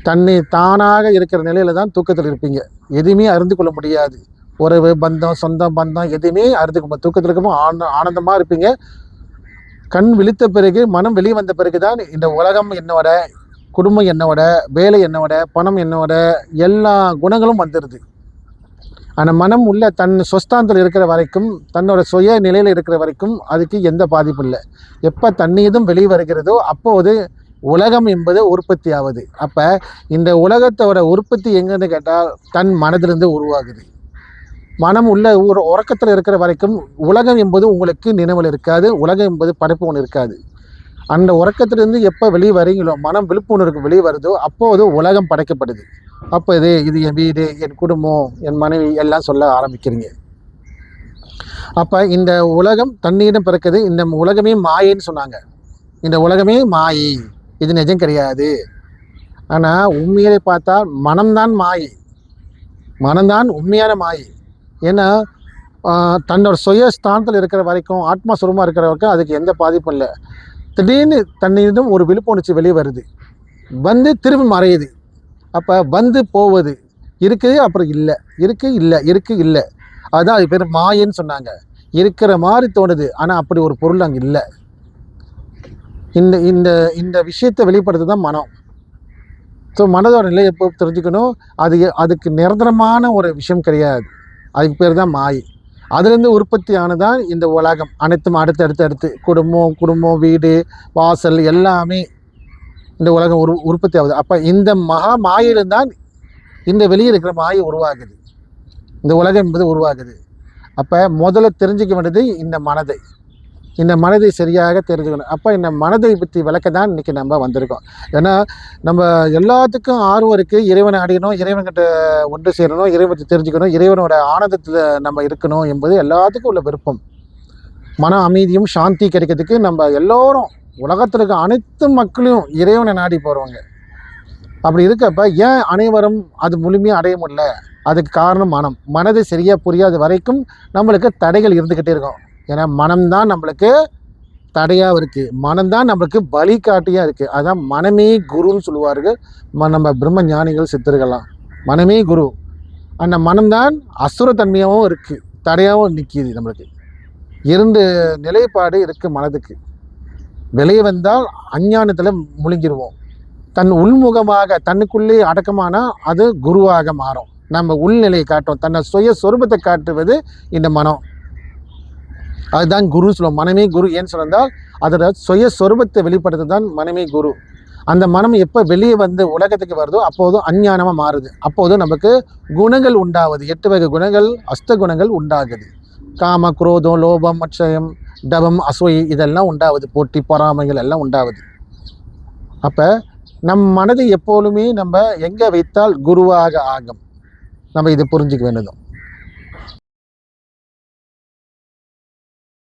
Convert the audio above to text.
தன்னை தானாக இருக்கிற நிலையில தான் தூக்கத்தில் இருப்பீங்க. எதுவுமே அறிந்து கொள்ள முடியாது. உறவு பந்தம் சொந்தம் பந்தம் எதுவுமே அறிந்து தூக்கத்தில் இருக்கப்போ ஆனந்தமாக இருப்பீங்க. கண் விழித்த பிறகு மனம் வெளியே வந்த பிறகு தான் இந்த உலகம் என்னோட, குடும்பம் என்னோட, வேலை என்னோட, பணம் என்னோட, எல்லா குணங்களும் வந்துடுது. ஆனால் மனம் உள்ள தன் சொஸ்தாந்தத்தில் இருக்கிற வரைக்கும், தன்னோட சுய நிலையில் இருக்கிற வரைக்கும் அதுக்கு எந்த பாதிப்பும் இல்லை. எப்போ தண்ணீதும் வெளியே வருகிறதோ அப்போது உலகம் என்பது உற்பத்தி ஆகுது. அப்போ இந்த உலகத்தோட உற்பத்தி எங்கன்னு கேட்டால் தன் மனதிலிருந்து உருவாகுது. மனம் உள்ள ஒரு உறக்கத்தில் இருக்கிற வரைக்கும் உலகம் என்பது உங்களுக்கு நினைவில் இருக்காது. உலகம் என்பது படைப்பு ஒன்று இருக்காது. அந்த உறக்கத்திலிருந்து எப்போ வெளியே வரீங்களோ, மனம் விழிப்புணர்வுக்கு வெளியே வருதோ அப்போது உலகம் படைக்கப்படுது. அப்போ இது என் வீடு, என் குடும்பம், என் மனைவி எல்லாம் சொல்ல ஆரம்பிக்கிறீங்க. அப்போ இந்த உலகம் தண்ணீரிடம் பிறக்குது. இந்த உலகமே மாயின்னு சொன்னாங்க. இந்த உலகமே மாயை, இது நிஜம் கிடையாது. ஆனால் உண்மையிலே பார்த்தா மனம்தான் மாயை, மனம்தான் உண்மையான மாயை. ஏன்னா தன்னோட சுயஸ்தானத்தில் இருக்கிற வரைக்கும், ஆத்மாசுரமாக இருக்கிற வரைக்கும் அதுக்கு எந்த பாதிப்பும் இல்லை. திடீர்னு தன்னிடம் ஒரு விழிப்புணர்ச்சி வெளியே வருது, வந்து திரும்பி மறையுது. அப்போ வந்து போவது இருக்குது, அப்புறம் இல்லை, இருக்குது இல்லை, இருக்குது இல்லை. அதுதான் அது பேர் மாயன்னு சொன்னாங்க. இருக்கிற மாதிரி தோணுது, ஆனால் அப்படி ஒரு பொருள் அங்கே இல்லை. இந்த இந்த இந்த விஷயத்தை வெளிப்படுத்து தான் மனம். ஸோ மனதோட நிலை எப்போ தெரிஞ்சுக்கணும், அதுக்கு நிரந்தரமான ஒரு விஷயம் கிடையாது. அதுக்கு பேர் தான் மாயை. அதுலேருந்து உற்பத்தி ஆனதான் இந்த உலகம் அனைத்தும். அடுத்து குடும்பம், வீடு, வாசல் எல்லாமே இந்த உலகம் உற்பத்தி ஆகுது. அப்போ இந்த மகா மாயில்தான் இந்த வெளியே இருக்கிற மாயை உருவாகுது, இந்த உலகம் என்பது உருவாகுது. அப்போ முதல்ல தெரிஞ்சிக்க வேண்டியது இந்த மனதை சரியாக தெரிஞ்சுக்கணும். அப்போ இந்த மனதை பற்றி விளக்க தான் இன்றைக்கி நம்ம வந்திருக்கோம். ஏன்னா நம்ம எல்லாத்துக்கும் ஆர்வம் இருக்குது, இறைவனை அடையணும், இறைவன்கிட்ட ஒன்று சேரணும், இறைவனை தெரிஞ்சுக்கணும், இறைவனோட ஆனந்தத்தில் நம்ம இருக்கணும் என்பது எல்லாத்துக்கும் உள்ள விருப்பம். மன அமைதியும் சாந்தி கிடைக்கிறதுக்கு நம்ம எல்லோரும், உலகத்தில் இருக்க அனைத்து மக்களையும் இறைவனை நாடி போகிறவங்க. அப்படி இருக்கப்ப ஏன் அனைவரும் அது முழுமையாக அடைய முடியல? அதுக்கு காரணம் மனதை சரியாக புரியாத வரைக்கும் நம்மளுக்கு தடைகள் இருந்துக்கிட்டே இருக்கும். ஏன்னா மனம்தான் நம்மளுக்கு தடையாக இருக்குது, மனம்தான் நம்மளுக்கு வழிகாட்டியாக இருக்குது. அதுதான் மனமே குருன்னு சொல்லுவார்கள் நம்ம பிரம்ம ஞானிகள் சித்தர்கள்லாம். மனமே குரு. அந்த மனம்தான் அசுரத்தன்மையாகவும் இருக்குது, தடையாகவும் நிற்கிது. நம்மளுக்கு 2 நிலைப்பாடு இருக்குது மனதுக்கு. வெளியே வந்தால் அஞ்ஞானத்தில் முழுங்கிடுவோம். தன் உள்முகமாக தன்னுக்குள்ளே அடக்கமானால் அது குருவாக மாறும். நம்ம உள்நிலையை காட்டும், தன்னை சுய சொரூபத்தை காட்டுவது இந்த மனம். அதுதான் குரு சொல்லுவோம். மனமே குரு ஏன்னு சொன்னால் அதோட சுய சொரூபத்தை வெளிப்படுத்த தான் மனமே குரு. அந்த மனம் எப்போ வெளியே வந்து உலகத்துக்கு வருதோ அப்போதும் அஞ்ஞானமாக மாறுது. அப்போதும் நமக்கு குணங்கள் உண்டாகுது. 8 வகை குணங்கள், அஷ்ட குணங்கள் உண்டாகுது. காம, குரோதம், லோபம், அட்சயம், டபம், அசூயை இதெல்லாம் உண்டாகுது. போட்டி, பொறாமைகள் எல்லாம் உண்டாகுது. அப்போ நம் மனதை எப்போதுமே நம்ம எங்கே வைத்தால் குருவாக ஆகும், நம்ம இதை புரிஞ்சுக்க வேண்டியதும்.